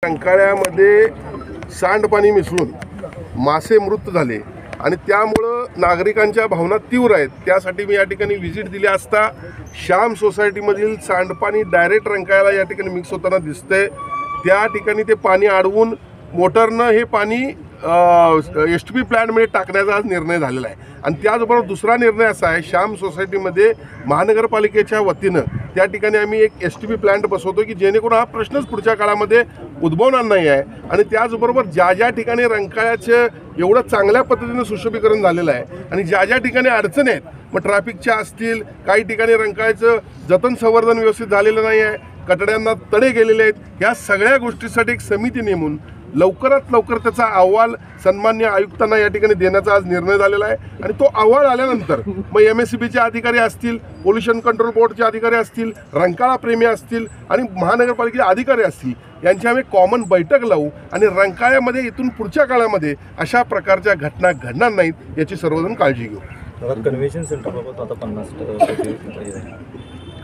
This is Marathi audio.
रंकाळ्यामध्ये सांडपाणी मिसळून मासे मृत झाले आणि त्यामुळं नागरिकांच्या भावना तीव्र आहेत। त्यासाठी मी या ठिकाणी व्हिजिट दिली असता श्याम सोसायटीमधील सांडपाणी डायरेक्ट रंकाळ्याला या ठिकाणी मिक्स होताना दिसतंय। त्या ठिकाणी ते पाणी अडवून मोटरनं हे पाणी एसटीपी प्लांटमध्ये टाकण्याचा आज निर्णय झालेला आहे। आणि त्याचबरोबर दुसरा निर्णय असा आहे, श्याम सोसायटीमध्ये महानगरपालिकेच्या वतीनं त्या ठिकाणी आम्ही एक एसटीपी प्लांट बसवतो की जेणेकरून हा प्रश्नच पुढच्या काळामध्ये उद्भवणार नाही आहे। आणि त्याचबरोबर ज्या ठिकाणी रंकाळ्याचं एवढं चांगल्या पद्धतीनं सुशोभीकरण झालेलं आहे आणि ज्या ठिकाणी अडचणी आहेत, मग ट्रॅफिकच्या असतील, काही ठिकाणी रंकाळ्याचं जतन संवर्धन व्यवस्थित झालेलं नाही आहे, कटड्यांना तडे गेलेले आहेत, ह्या सगळ्या गोष्टीसाठी एक समिती नेमून लवकरात लवकर त्याचा अहवाल सन्मान्य आयुक्तांना या ठिकाणी देण्याचा आज निर्णय झालेला आहे। आणि तो अहवाल आल्यानंतर मग MSCBचे अधिकारी असतील, पोल्युशन कंट्रोल बोर्डचे अधिकारी असतील, रंकाळा प्रेमी असतील आणि महानगरपालिकेचे अधिकारी असतील, यांची आम्ही कॉमन बैठक लावू आणि रंकाळ्यामध्ये इथून पुढच्या काळामध्ये अशा प्रकारच्या घटना घडणार नाहीत याची सर्वजण काळजी घेऊ। कन्व्हेन्शन सेंटरबाबत आता 50%